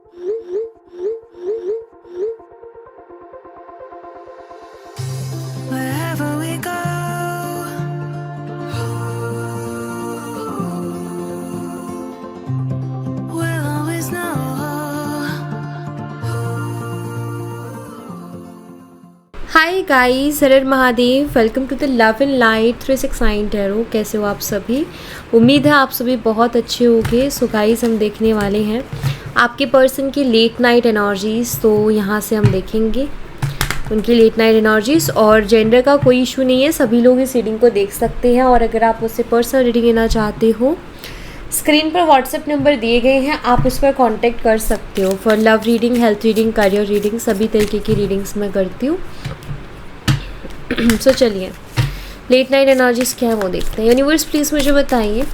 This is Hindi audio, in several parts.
Wherever we go, we'll always know. Hi guys, हर हर Mahadev. Welcome to the love and light 369 tarot. कैसे हो आप सभी? उम्मीद है आप सभी बहुत अच्छे होंगे। सो गाइस, हम देखने वाले हैं आपके पर्सन की लेट नाइट एनर्जीज़। तो यहाँ से हम देखेंगे उनकी लेट नाइट एनर्जीज़, और जेंडर का कोई इशू नहीं है, सभी लोग इस रीडिंग को देख सकते हैं। और अगर आप उससे पर्सनल रीडिंग लेना चाहते हो, स्क्रीन पर व्हाट्सएप नंबर दिए गए हैं, आप उस पर कांटेक्ट कर सकते हो for love reading, health reading, career reading, सभी तरीके की रीडिंग्स मैं करती हूँ। सो चलिए, लेट नाइट एनर्जीज क्या है वो देखते हैं। यूनिवर्स प्लीज़ मुझे बताइए,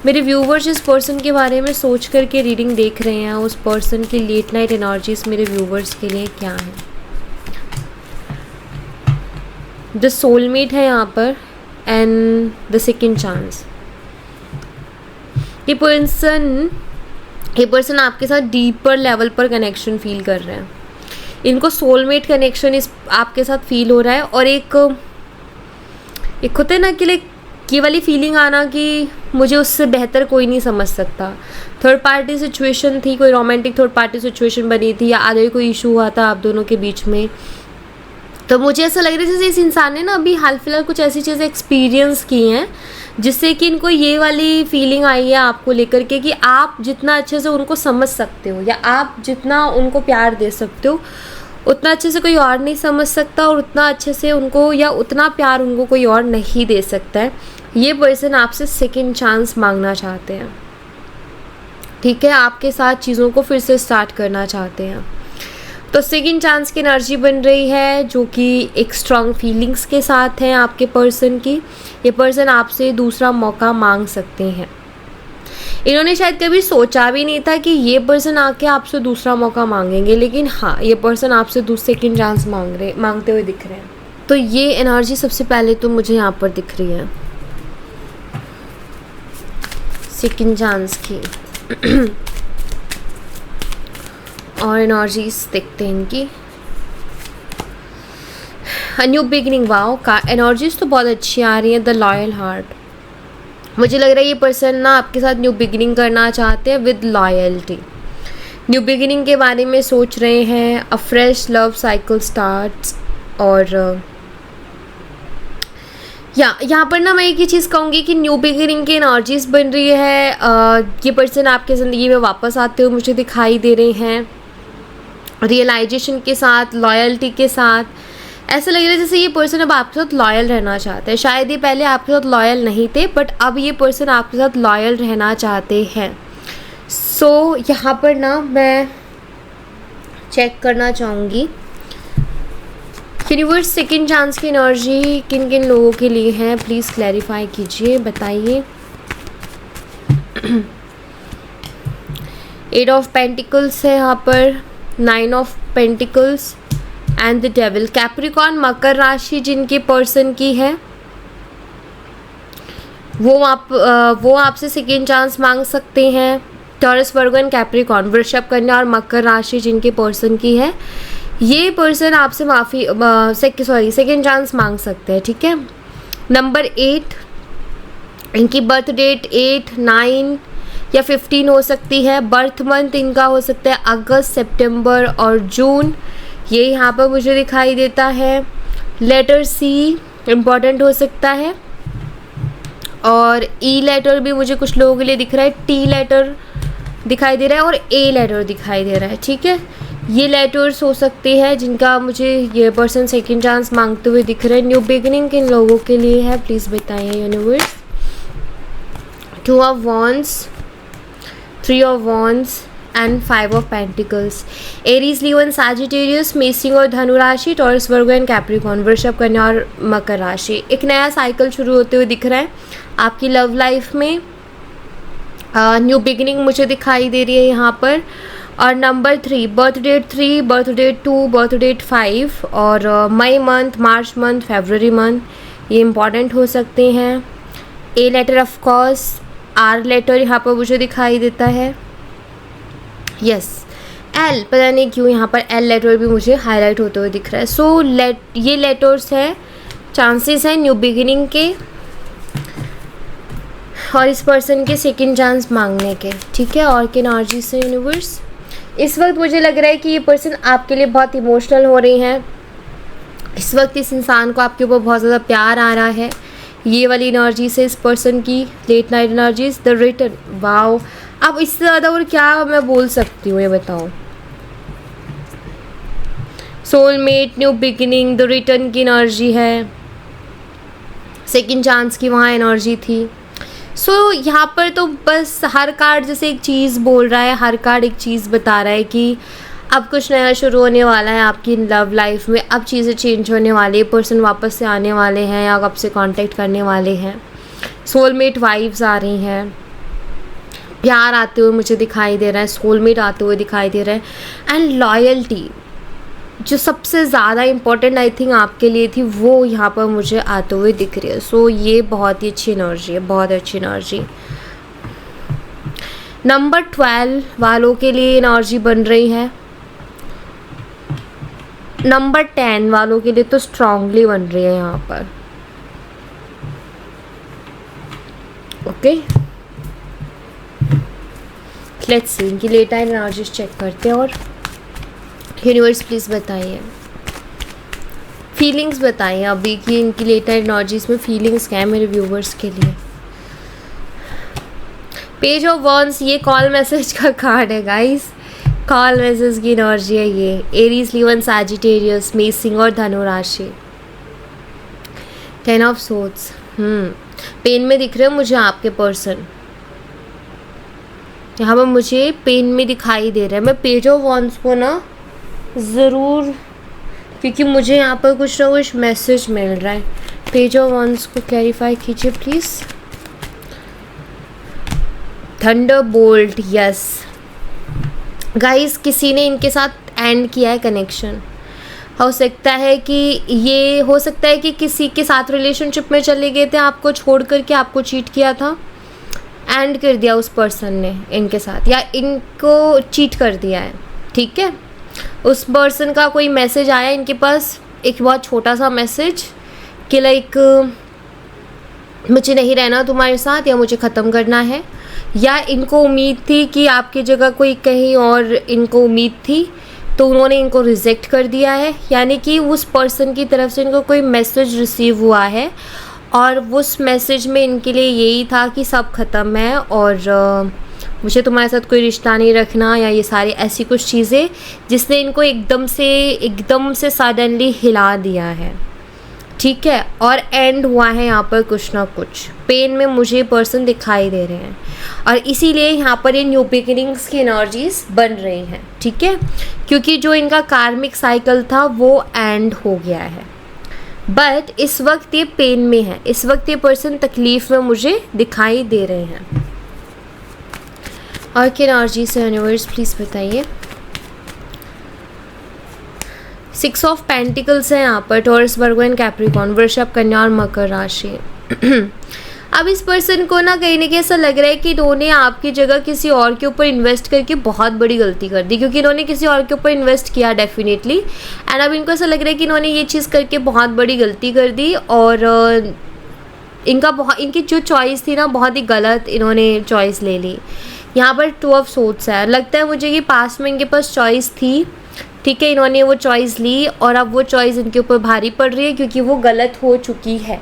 मेरे व्यूवर्स जिस पर्सन के बारे में सोच करके रीडिंग देख रहे हैं, उस पर्सन की लेट नाइट एनर्जीज मेरे व्यूवर्स के लिए क्या है। द सोलमेट है यहाँ पर एंड द सेकेंड चांस। ये पर्सन आपके साथ डीपर लेवल पर कनेक्शन फील कर रहे हैं। इनको सोलमेट कनेक्शन इस आपके साथ फील हो रहा है। और एक होता है ना कि लाइक ये वाली फीलिंग आना कि मुझे उससे बेहतर कोई नहीं समझ सकता। थर्ड पार्टी सिचुएशन थी, कोई रोमांटिक थर्ड पार्टी सिचुएशन बनी थी, या आगे कोई इशू हुआ था आप दोनों के बीच में। तो मुझे ऐसा लग रहा है जैसे इस इंसान ने ना अभी हाल फिलहाल कुछ ऐसी चीज़ें एक्सपीरियंस की हैं जिससे कि इनको ये वाली फीलिंग आई है आपको लेकर के कि आप जितना अच्छे से उनको समझ सकते हो, या आप जितना उनको प्यार दे सकते हो, उतना अच्छे से कोई और नहीं समझ सकता, और उतना अच्छे से उनको या उतना प्यार उनको कोई और नहीं दे सकता है। ये पर्सन आपसे सेकेंड चांस मांगना चाहते हैं, ठीक है, आपके साथ चीज़ों को फिर से स्टार्ट करना चाहते हैं। तो सेकेंड चांस की एनर्जी बन रही है जो कि एक स्ट्रॉन्ग फीलिंग्स के साथ है आपके पर्सन की। ये पर्सन आपसे दूसरा मौका मांग सकते हैं। इन्होंने शायद कभी सोचा भी नहीं था कि ये पर्सन आके आपसे दूसरा मौका मांगेंगे, लेकिन हाँ, ये पर्सन आपसे सेकेंड चांस मांगते हुए दिख रहे हैं। तो ये एनर्जी सबसे पहले तो मुझे यहाँ पर दिख रही है सेकेंड चांस की। और एनर्जीज देखते हैं इनकी। न्यू बिगिनिंग, वाओ का एनर्जीज तो बहुत अच्छी आ रही है। द लॉयल हार्ट, मुझे लग रहा है ये पर्सन ना आपके साथ न्यू बिगिनिंग करना चाहते हैं विद लॉयल्टी। न्यू बिगिनिंग के बारे में सोच रहे हैं, अ फ्रेश लव साइकिल स्टार्ट्स। और यहाँ पर ना मैं एक ही चीज़ कहूँगी कि न्यू बिगिनिंग की एनर्जीज बन रही है। ये पर्सन आपके ज़िंदगी में वापस आते हुए मुझे दिखाई दे रहे हैं, रियलाइजेशन के साथ, लॉयल्टी के साथ। ऐसा लग रहा है जैसे ये पर्सन अब आपके साथ लॉयल रहना चाहते हैं। शायद ये पहले आपके साथ लॉयल नहीं थे, बट अब ये पर्सन आपके साथ लॉयल रहना चाहते हैं। सो यहाँ पर ना मैं चेक करना चाहूँगी यूनिवर्स, सेकेंड चांस की एनर्जी किन किन लोगों के लिए है, प्लीज़ क्लैरिफाई कीजिए, बताइए। 8 ऑफ पेंटिकल्स है यहाँ पर, 9 of pentacles and the devil. Capricorn, मकर राशि जिनके पर्सन की है, वो आपसे सेकेंड चांस मांग सकते हैं। टॉरस, वर्गो एंड कैप्रिकॉर्न, वृषभ, कन्या और मकर राशि जिनके पर्सन की है, ये पर्सन आपसे सेकेंड चांस मांग सकते हैं, ठीक है। नंबर 8, इनकी बर्थ डेट 8, 9 या 15 हो सकती है। बर्थ मंथ इनका हो सकता है अगस्त, सितंबर और जून, ये यहाँ पर मुझे दिखाई देता है। लेटर सी इम्पॉर्टेंट हो सकता है, और ई लेटर भी मुझे कुछ लोगों के लिए दिख रहा है। टी लेटर दिखाई दे रहा है और ए लेटर दिखाई दे रहा है, ठीक है। ये लेटर्स हो सकते हैं जिनका मुझे ये पर्सन सेकेंड चांस मांगते हुए दिख रहा है। न्यू बिगिनिंग किन लोगों के लिए है, प्लीज़ बताइए universe. 2 of wands, 3 of wands and 5 of pentacles. Aries, Leo and Sagittarius, मेषिंग और धनु राशि, टॉरस, वर्गो एंड कैप्रिकॉर्न, वृषभ, कन्या और मकर राशि। एक नया साइकिल शुरू होते हुए दिख रहा है आपकी लव लाइफ में। न्यू बिगिनिंग मुझे दिखाई दे रही है यहाँ पर। और number 3, birth date 3, birth date 2, birth date 5, और मई मंथ, मार्च मंथ, फरवरी मंथ, ये इम्पॉर्टेंट हो सकते हैं। A letter of course, R letter यहाँ पर मुझे दिखाई देता है। यस, एल, पता नहीं क्यों यहाँ पर एल लेटर भी मुझे हाईलाइट होते हुए दिख रहा है। सो ये लेटर्स हैं, चांसेस हैं न्यू बिगिनिंग के और इस पर्सन के सेकंड चांस मांगने के, ठीक है। और के एनर्जी से यूनिवर्स, इस वक्त मुझे लग रहा है कि ये पर्सन आपके लिए बहुत इमोशनल हो रही हैं। इस वक्त इस इंसान को आपके ऊपर बहुत ज़्यादा प्यार आ रहा है। ये वाली एनर्जी से इस पर्सन की late night energies, the return, wow. अब इससे ज़्यादा और क्या मैं बोल सकती हूँ, ये बताओ। Soulmate, new beginning, the return की एनर्जी है, सेकंड चांस की वहाँ एनर्जी थी। सो यहाँ पर तो बस हर कार्ड जैसे एक चीज़ बोल रहा है, हर कार्ड एक चीज़ बता रहा है कि अब कुछ नया शुरू होने वाला है आपकी लव लाइफ में। अब चीज़ें चेंज होने वाली है, पर्सन वापस से आने वाले हैं या आपसे कांटेक्ट करने वाले हैं। सोलमेट वाइब्स आ रही हैं, प्यार आते हुए मुझे दिखाई दे रहा है, सोलमेट आते हुए दिखाई दे रहा है। एंड लॉयल्टी जो सबसे ज़्यादा इम्पोर्टेंट आई थिंक आपके लिए थी, वो यहाँ पर मुझे आते हुए दिख रही है। सो ये बहुत ही अच्छी एनर्जी है, बहुत अच्छी एनर्जी। नंबर 12 वालों के लिए एनर्जी बन रही है। नंबर 10 वालों के लिए तो स्ट्रांगली बन रही है यहाँ पर, ओके। लेट्स सी इनकी लेट नाइट एनर्जीज चेक करते हैं। और यूनिवर्स प्लीज़ बताइए, फीलिंग्स बताइए अभी कि इनकी लेट नाइट एनर्जीज में फीलिंग्स क्या है मेरे व्यूवर्स के लिए। पेज ऑफ वॉन्ड्स, ये कॉल मैसेज का कार्ड है गाइस, कॉल मैसेज की एनर्जी है ये। एरीज, लियो, सैजिटेरियस, मेषिंग और धनु राशि। 10 ऑफ सोर्ड्स, पेन में दिख रहे हो मुझे आपके पर्सन, यहाँ पर मुझे पेन में दिखाई दे रहा है। मैं पेज ऑफ वॉन्ड्स को ना ज़रूर, क्योंकि मुझे यहाँ पर कुछ ना कुछ मैसेज मिल रहा है। पेज ऑफ वॉन्ड्स को क्लैरिफाई कीजिए please. Thunder bolt, yes guys, किसी ने इनके साथ एंड किया है कनेक्शन। हो सकता है कि ये, हो सकता है कि किसी के साथ रिलेशनशिप में चले गए थे, आपको छोड़ करके आपको चीट किया था, एंड कर दिया उस पर्सन ने इनके साथ, या इनको चीट कर दिया है, ठीक है। उस पर्सन का कोई मैसेज आया इनके पास, एक बहुत छोटा सा मैसेज कि लाइक मुझे नहीं रहना तुम्हारे साथ, या मुझे ख़त्म करना है, या इनको उम्मीद थी कि आपकी जगह कोई कहीं और, इनको उम्मीद थी तो उन्होंने इनको रिजेक्ट कर दिया है। यानी कि उस पर्सन की तरफ से इनको कोई मैसेज रिसीव हुआ है और उस मैसेज में इनके लिए यही था कि सब ख़त्म है और मुझे तुम्हारे साथ कोई रिश्ता नहीं रखना, या ये सारी ऐसी कुछ चीज़ें जिसने इनको एकदम से सडनली हिला दिया है, ठीक है। और एंड हुआ है यहाँ पर कुछ ना कुछ, पेन में मुझे पर्सन दिखाई दे रहे हैं और इसीलिए यहाँ पर ये न्यू बिगिनिंग्स की एनर्जीज बन रही हैं, ठीक है। क्योंकि जो इनका कार्मिक साइकिल था वो एंड हो गया है, बट इस वक्त ये पेन में है, इस वक्त ये पर्सन तकलीफ़ में मुझे दिखाई दे रहे हैं। और क्या एनर्जी से यूनिवर्स प्लीज़ बताइए। 6 ऑफ पेंटिकल्स है यहाँ पर, टॉरस, वर्गो एंड कैप्रिकॉर्न, वृषभ, कन्या और मकर राशि। अब इस पर्सन को ना कहीं ना कहीं ऐसा लग रहा है कि इन्होंने आपकी जगह किसी और के ऊपर इन्वेस्ट करके बहुत बड़ी गलती कर दी, क्योंकि इन्होंने किसी और के ऊपर इन्वेस्ट किया डेफिनेटली, एंड अब इनको ऐसा लग रहा है कि इन्होंने ये चीज़ करके बहुत बड़ी गलती कर दी और इनकी जो चॉइस थी ना बहुत ही गलत इन्होंने चॉइस ले ली। यहाँ पर 2 ऑफ सोर्ड्स है, लगता है मुझे कि पास में इनके पास चॉइस थी, ठीक है, इन्होंने वो चॉइस ली और अब वो चॉइस इनके ऊपर भारी पड़ रही है क्योंकि वो गलत हो चुकी है,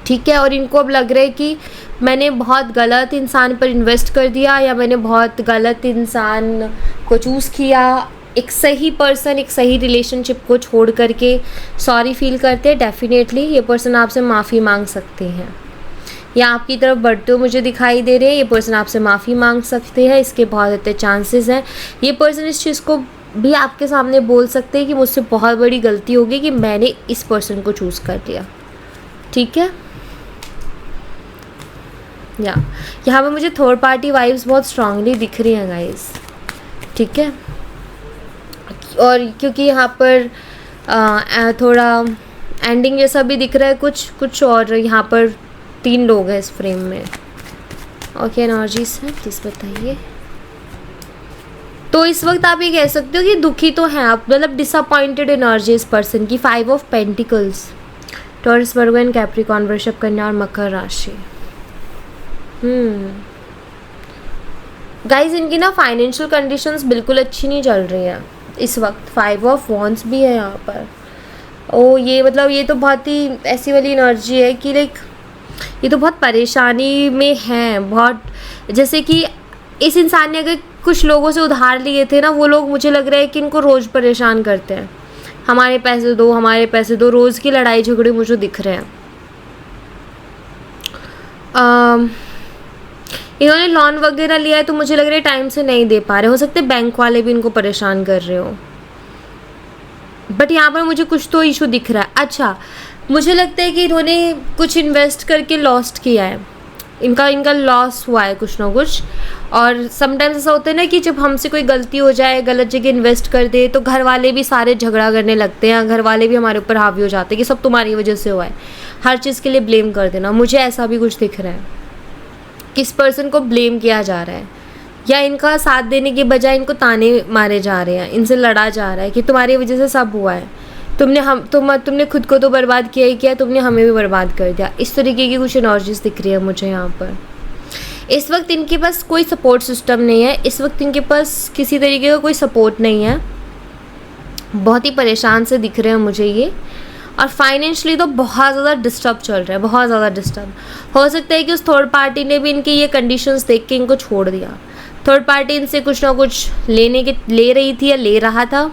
ठीक है। और इनको अब लग रहा है कि मैंने बहुत गलत इंसान पर इन्वेस्ट कर दिया, या मैंने बहुत गलत इंसान को चूज़ किया। एक सही पर्सन, एक सही रिलेशनशिप को छोड़ करके सॉरी फील करते हैं, डेफिनेटली ये पर्सन आपसे माफ़ी मांग सकते हैं, या आपकी तरफ बढ़ते हुए मुझे दिखाई दे रहे हैं, ये पर्सन आपसे माफ़ी मांग सकते हैं, इसके बहुत अच्छे चांसेस हैं। ये पर्सन इस चीज़ को भी आपके सामने बोल सकते हैं कि मुझसे बहुत बड़ी गलती होगी कि मैंने इस पर्सन को चूज़ कर लिया, ठीक है। या यहाँ पे मुझे थर्ड पार्टी वाइब्स बहुत स्ट्रांगली दिख रही हैं गाइस, ठीक है। और क्योंकि यहाँ पर थोड़ा एंडिंग जैसा भी दिख रहा है कुछ और यहाँ पर 3 लोग हैं इस फ्रेम में। और क्या एनर्जीज हैं प्लीज़ बताइए। तो इस वक्त आप ये कह सकते हो कि दुखी तो हैं आप, मतलब डिसअपॉइंटेड एनर्जी इस पर्सन की। 5 of pentacles, taurus, Virgo and Capricorn, वृषभ, कन्या और मकर राशि। गाइज इनकी ना फाइनेंशियल कंडीशंस बिल्कुल अच्छी नहीं चल रही है इस वक्त। 5 ऑफ वॉन्ड्स भी है यहाँ पर। ओ ये मतलब ये तो बहुत ही ऐसी वाली एनर्जी है कि लाइक ये तो बहुत परेशानी में है, बहुत। जैसे कि इस इंसान ने अगर कुछ लोगों से उधार लिए थे ना, वो लोग मुझे लग रहा है कि इनको रोज़ परेशान करते हैं, हमारे पैसे दो, हमारे पैसे दो, रोज़ की लड़ाई झगड़े मुझे दिख रहे हैं। इन्होंने लोन वगैरह लिया है तो मुझे लग रहा है टाइम से नहीं दे पा रहे, हो सकते बैंक वाले भी इनको परेशान कर रहे हो, बट यहाँ पर मुझे कुछ तो इशू दिख रहा है। अच्छा, मुझे लगता है कि इन्होंने कुछ इन्वेस्ट करके लॉस्ट किया है, इनका लॉस हुआ है कुछ ना कुछ। और समटाइम्स ऐसा होता है ना कि जब हमसे कोई गलती हो जाए, गलत जगह इन्वेस्ट कर दे, तो घर वाले भी सारे झगड़ा करने लगते हैं, घर वाले भी हमारे ऊपर हावी हो जाते हैं कि सब तुम्हारी वजह से हुआ है, हर चीज़ के लिए ब्लेम कर देना। मुझे ऐसा भी कुछ दिख रहा है, किस पर्सन को ब्लेम किया जा रहा है, या इनका साथ देने के बजाय इनको ताने मारे जा रहे हैं, इनसे लड़ा जा रहा है कि तुम्हारी वजह से सब हुआ है, तुमने खुद को तो बर्बाद किया ही किया, तुमने हमें भी बर्बाद कर दिया। इस तरीके की कुछ एनर्जीज दिख रही है मुझे यहाँ पर। इस वक्त इनके पास कोई सपोर्ट सिस्टम नहीं है, इस वक्त इनके पास किसी तरीके का कोई सपोर्ट नहीं है, बहुत ही परेशान से दिख रहे हैं मुझे ये। और फाइनेंशियली तो बहुत ज़्यादा डिस्टर्ब चल रहा है, बहुत ज़्यादा डिस्टर्ब। हो सकता है कि उस थर्ड पार्टी ने भी इनकी ये कंडीशंस देख के इनको छोड़ दिया। थर्ड पार्टी इनसे कुछ ना कुछ ले रही थी या ले रहा था,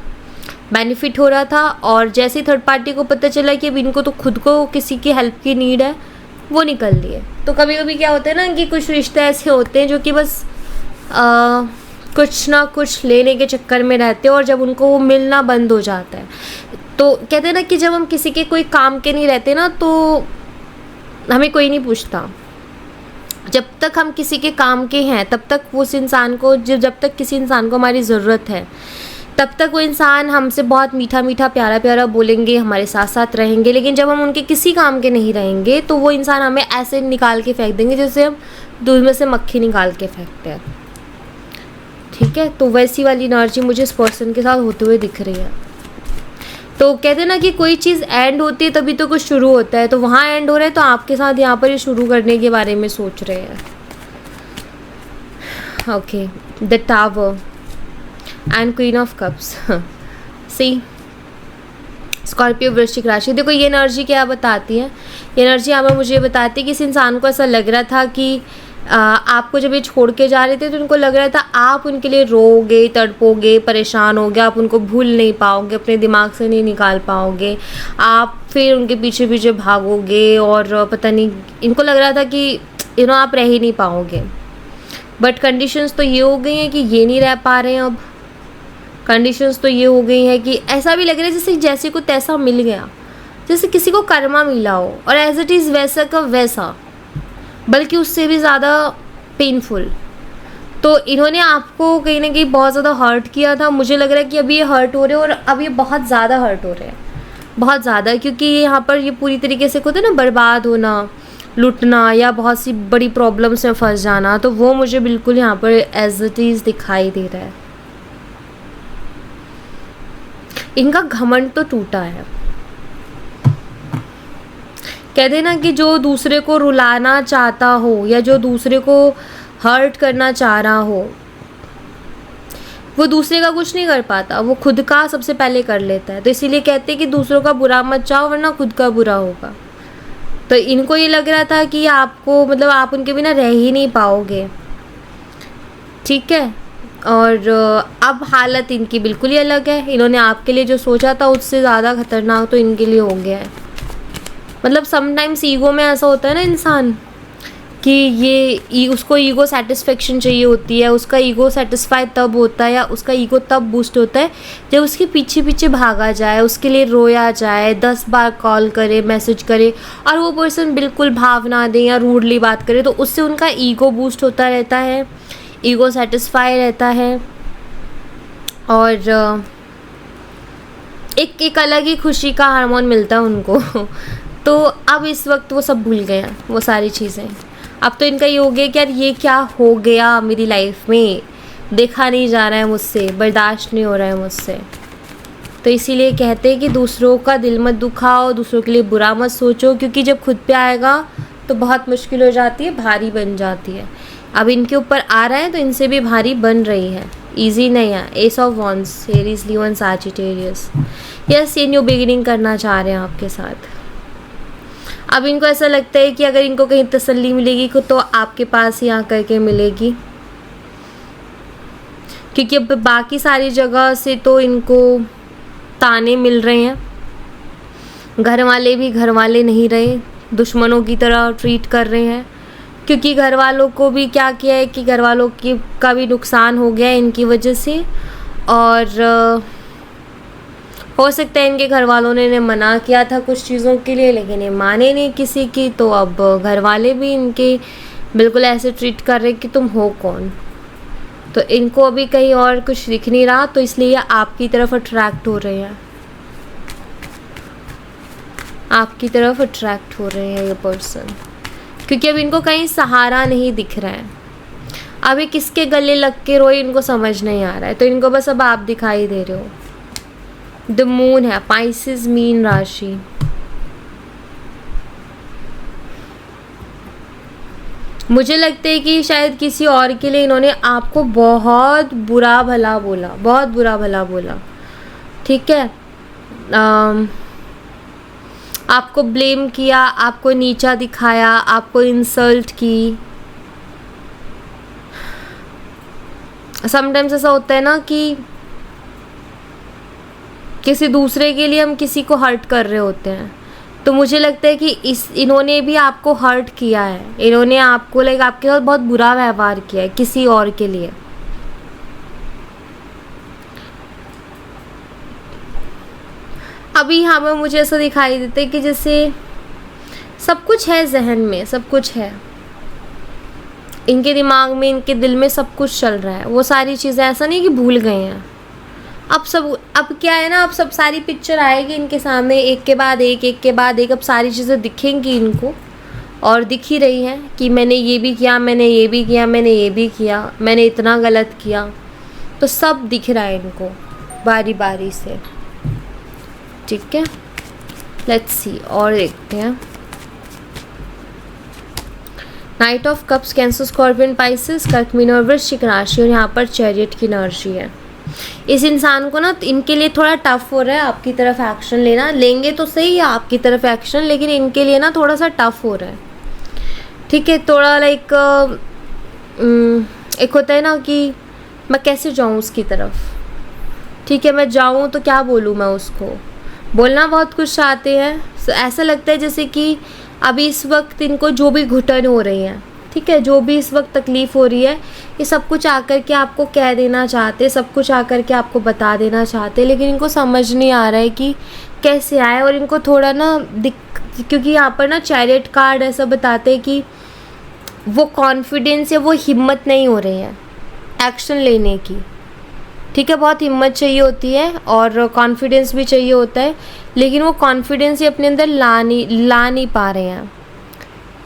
बेनिफिट हो रहा था, और जैसे ही थर्ड पार्टी को पता चला कि अब इनको तो खुद को किसी की हेल्प की नीड है, वो निकल लिए। तो कभी कभी क्या होता है ना कि कुछ रिश्ते ऐसे होते हैं जो कि बस कुछ ना कुछ लेने के चक्कर में रहते हैं, और जब उनको वो मिलना बंद हो जाता है, तो कहते हैं ना कि जब हम किसी के कोई काम के नहीं रहते ना, तो हमें कोई नहीं पूछता। जब तक हम किसी के काम के हैं तब तक उस इंसान को, जब तक किसी इंसान को हमारी ज़रूरत है, तब तक वो इंसान हमसे बहुत मीठा मीठा प्यारा प्यारा बोलेंगे, हमारे साथ साथ रहेंगे। लेकिन जब हम उनके किसी काम के नहीं रहेंगे तो वो इंसान हमें ऐसे निकाल के फेंक देंगे जैसे हम दूध में से मक्खी निकाल के फेंकते हैं। ठीक है, तो वैसी वाली एनर्जी मुझे इस पर्सन के साथ होते हुए दिख रही है। तो कहते हैं ना कि कोई चीज़ एंड होती है तभी तो कुछ शुरू होता है, तो वहाँ एंड हो रहा है, तो आपके साथ यहाँ पर ये शुरू करने के बारे में सोच रहे हैं। Okay, the tower and queen of cups. See, Scorpio, वृश्चिक राशि। देखो ये एनर्जी क्या बताती है, ये एनर्जी यहाँ पर मुझे बताती है कि इस इंसान को ऐसा लग रहा था कि आपको जब ये छोड़ के जा रहे थे तो उनको लग रहा था आप उनके लिए रोओगे, तड़पोगे, परेशान होगे, आप उनको भूल नहीं पाओगे, अपने दिमाग से नहीं निकाल पाओगे, आप फिर उनके पीछे पीछे भागोगे, और पता नहीं इनको लग रहा था कि आप रह ही नहीं पाओगे। बट कंडीशंस तो ये हो गई हैं कि ये नहीं रह पा रहे हैं। अब कंडीशंस तो ये हो गई हैं कि ऐसा भी लग रहा है जैसे को तैसा मिल गया, जैसे किसी को कर्मा मिला हो, और एज इट इज़ वैसा का वैसा, बल्कि उससे भी ज़्यादा पेनफुल। तो इन्होंने आपको कहीं ना कहीं बहुत ज़्यादा हर्ट किया था। मुझे लग रहा है कि अभी ये हर्ट हो रहे हैं, और अब ये बहुत ज़्यादा हर्ट हो रहे हैं, बहुत ज़्यादा, क्योंकि यहाँ पर ये पूरी तरीके से होता है ना, बर्बाद होना, लुटना, या बहुत सी बड़ी प्रॉब्लम्स में फंस जाना, तो वो मुझे बिल्कुल यहाँ पर एज इट इज़ दिखाई दे रहा है। इनका घमंड तो टूटा है। कहते हैं ना कि जो दूसरे को रुलाना चाहता हो या जो दूसरे को हर्ट करना चाह रहा हो, वो दूसरे का कुछ नहीं कर पाता, वो खुद का सबसे पहले कर लेता है। तो इसीलिए कहते हैं कि दूसरों का बुरा मत चाहो वरना खुद का बुरा होगा। तो इनको ये लग रहा था कि आपको, मतलब आप उनके बिना रह ही नहीं पाओगे। ठीक है, और अब हालत इनकी बिल्कुल ही अलग है। इन्होंने आपके लिए जो सोचा था उससे ज़्यादा खतरनाक तो इनके लिए हो गया है। मतलब समटाइम्स ईगो में ऐसा होता है ना इंसान कि उसको ईगो सेटिस्फेक्शन चाहिए होती है, उसका ईगो सेटिस्फाई तब होता है, या उसका ईगो तब बूस्ट होता है जब उसके पीछे पीछे भागा जाए, उसके लिए रोया जाए, 10 बार कॉल करे, मैसेज करे, और वो पर्सन बिल्कुल भाव ना दे या रूडली बात करे, तो उससे उनका ईगो बूस्ट होता रहता है, ईगो सेटिस्फाई रहता है, और एक अलग ही खुशी का हार्मोन मिलता है उनको। तो अब इस वक्त वो सब भूल गए हैं, वो सारी चीज़ें। अब तो इनका ये हो गया कि यार ये क्या हो गया मेरी लाइफ में, देखा नहीं जा रहा है मुझसे, बर्दाश्त नहीं हो रहा है मुझसे। तो इसीलिए कहते हैं कि दूसरों का दिल मत दुखाओ, दूसरों के लिए बुरा मत सोचो, क्योंकि जब खुद पे आएगा तो बहुत मुश्किल हो जाती है, भारी बन जाती है। अब इनके ऊपर आ रहा है तो इनसे भी भारी बन रही है, इजी नहीं है। S of wands, Aries, Leo and Sagittarius. Yes, ये न्यू बिगिनिंग करना चाह रहे हैं आपके साथ। अब इनको ऐसा लगता है कि अगर इनको कहीं तसल्ली मिलेगी तो आपके पास ही आकर के मिलेगी, क्योंकि अब बाकी सारी जगह से तो इनको ताने मिल रहे हैं। घर वाले भी घर वाले नहीं रहे, दुश्मनों की तरह ट्रीट कर रहे हैं, क्योंकि घर वालों को भी क्या किया है कि घर वालों की का भी नुकसान हो गया है इनकी वजह से। और हो सकता है इनके घर वालों ने इन्हें मना किया था कुछ चीज़ों के लिए, लेकिन ये माने नहीं किसी की, तो अब घर वाले भी इनके बिल्कुल ऐसे ट्रीट कर रहे कि तुम हो कौन। तो इनको अभी कहीं और कुछ दिख नहीं रहा, तो इसलिए आपकी तरफ अट्रैक्ट हो रहे हैं, आपकी तरफ अट्रैक्ट हो रहे हैं ये पर्सन, क्योंकि अब इनको कहीं सहारा नहीं दिख रहा है। अभी किसके गले लग के रोए इनको समझ नहीं आ रहा है, तो इनको बस अब आप दिखाई दे रहे हो। द मून है, पाइसेस मीन राशि। मुझे लगता है कि शायद किसी और के लिए इन्होंने आपको बहुत बुरा भला बोला, बहुत बुरा भला बोला, ठीक है। आपको ब्लेम किया, आपको नीचा दिखाया, आपको इंसल्ट की। समटाइम्स ऐसा होता है ना कि किसी दूसरे के लिए हम किसी को हर्ट कर रहे होते हैं, तो मुझे लगता है कि इन्होंने भी आपको हर्ट किया है, इन्होंने आपको आपके साथ बहुत बुरा व्यवहार किया है किसी और के लिए। अभी यहाँ पर मुझे ऐसा दिखाई देता है कि जैसे सब कुछ है जहन में, सब कुछ है इनके दिमाग में, इनके दिल में सब कुछ चल रहा है। वो सारी चीज़ें ऐसा नहीं कि भूल गए हैं। अब क्या है ना, अब सब सारी पिक्चर आएगी इनके सामने, एक के बाद एक। अब सारी चीज़ें दिखेंगी इनको, और दिख ही रही हैं कि मैंने ये भी किया, मैंने ये भी किया, मैंने ये भी किया, मैंने इतना गलत किया। तो सब दिख रहा है इनको बारी बारी से, ठीक है। लेट्स सी और देखते हैं। Night of cups, cancer, scorpion, Pisces, कर्क, मीन और वृश्चिक राशि, और यहाँ पर चैरियट की एनर्जी है। इस इंसान को ना इनके लिए थोड़ा टफ हो रहा है आपकी तरफ एक्शन लेना, लेंगे तो सही है आपकी तरफ एक्शन, लेकिन इनके लिए ना थोड़ा सा टफ हो रहा है, ठीक है। थोड़ा एक होता है ना कि मैं कैसे जाऊँ उसकी तरफ, ठीक है। मैं जाऊँ तो क्या बोलूँ, मैं उसको बोलना बहुत कुछ चाहते हैं। ऐसा लगता है जैसे कि अभी इस वक्त इनको जो भी घुटन हो रही है, ठीक है, जो भी इस वक्त तकलीफ़ हो रही है, ये सब कुछ आकर के आपको कह देना चाहते, सब कुछ आकर के आपको बता देना चाहते, लेकिन इनको समझ नहीं आ रहा है कि कैसे आए। और इनको थोड़ा ना क्योंकि यहाँ पर ना चैरियट कार्ड ऐसा बताते हैं कि वो कॉन्फिडेंस या वो हिम्मत नहीं हो रही है एक्शन लेने की, ठीक है। बहुत हिम्मत चाहिए होती है और कॉन्फिडेंस भी चाहिए होता है, लेकिन वो कॉन्फिडेंस ही अपने अंदर ला नहीं पा रहे हैं।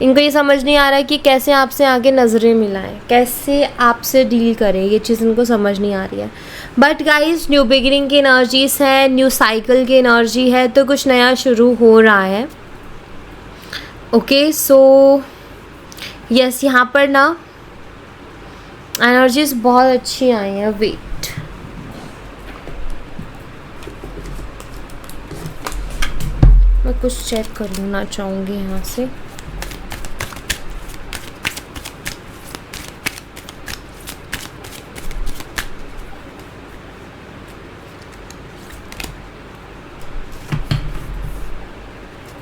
इनको ये समझ नहीं आ रहा है कि कैसे आपसे आगे नज़रें मिलाएं, कैसे आपसे डील करें, ये चीज़ इनको समझ नहीं आ रही है। बट गाइस, न्यू बिगिनिंग की एनर्जीज है, न्यू साइकिल की एनर्जी है, तो कुछ नया शुरू हो रहा है। ओके, सो यस, यहाँ पर ना एनर्जीज बहुत अच्छी आई हैं। वेट, मैं कुछ चेक करना चाहूँगी यहाँ से।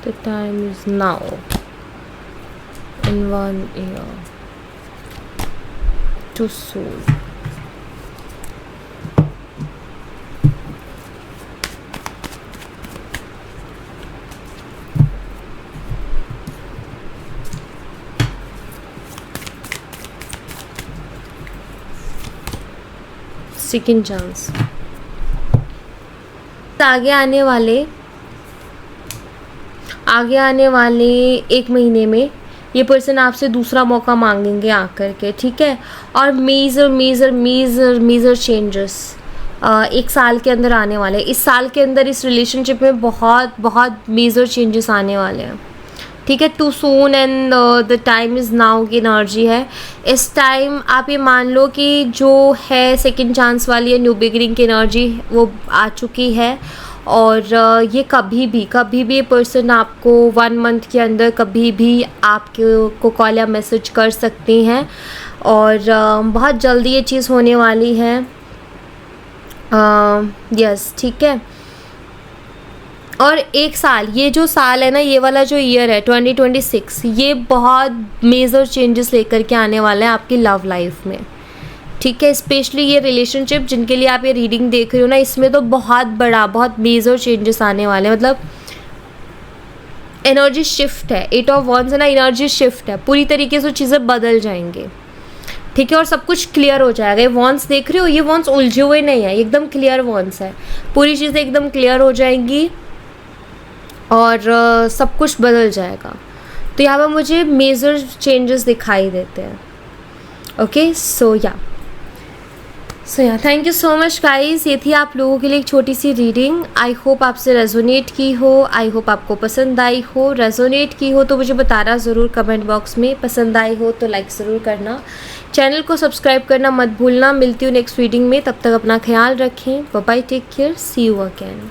The time is now in 1 year to soul. Second chance. आगे आने वाले 1 महीने में ये पर्सन आपसे दूसरा मौका मांगेंगे आकर के, ठीक है। और major major major major changes 1 साल के अंदर आने वाले हैं। इस साल के अंदर इस रिलेशनशिप में बहुत बहुत मेजर चेंजेस आने वाले हैं, ठीक है। Too soon and the time is now की एनर्जी है। इस टाइम आप ये मान लो कि जो है सेकंड चांस वाली या न्यू बिगिनिंग की एनर्जी वो आ चुकी है। और ये कभी भी ये पर्सन आपको 1 मंथ के अंदर कभी भी आपको कॉल या मैसेज कर सकती हैं। और बहुत जल्दी ये चीज़ होने वाली है। यस, ठीक है। और 1 साल, ये जो साल है ना, ये वाला जो ईयर है 2026, ये बहुत मेजर चेंजेस लेकर के आने वाला है आपकी लव लाइफ में, ठीक है। स्पेशली ये रिलेशनशिप जिनके लिए आप ये रीडिंग देख रहे हो ना, इसमें तो बहुत बड़ा, बहुत मेजर चेंजेस आने वाले हैं। मतलब एनर्जी शिफ्ट है, 8 ऑफ वॉन्ड्स है ना, एनर्जी शिफ्ट है, पूरी तरीके से चीज़ें बदल जाएंगे, ठीक है। और सब कुछ क्लियर हो जाएगा। ये वॉन्ड्स देख रहे हो, ये वॉन्ड्स उलझे हुए नहीं है, एकदम क्लियर वॉन्ड्स है, पूरी चीज़ें एकदम क्लियर हो जाएंगी और सब कुछ बदल जाएगा। तो यहाँ पर मुझे मेजर चेंजेस दिखाई देते हैं। ओके, सो या thank you so much guys. ये थी आप लोगों के लिए एक छोटी सी रीडिंग। आई होप आपसे रेजोनेट की हो, आई होप आपको पसंद आई हो। रेजोनेट की हो तो मुझे बताना ज़रूर कमेंट बॉक्स में। पसंद आई हो तो लाइक ज़रूर करना, चैनल को सब्सक्राइब करना मत भूलना। मिलती हूँ नेक्स्ट रीडिंग में, तब तक अपना ख्याल रखें। Bye bye, take care, see you again.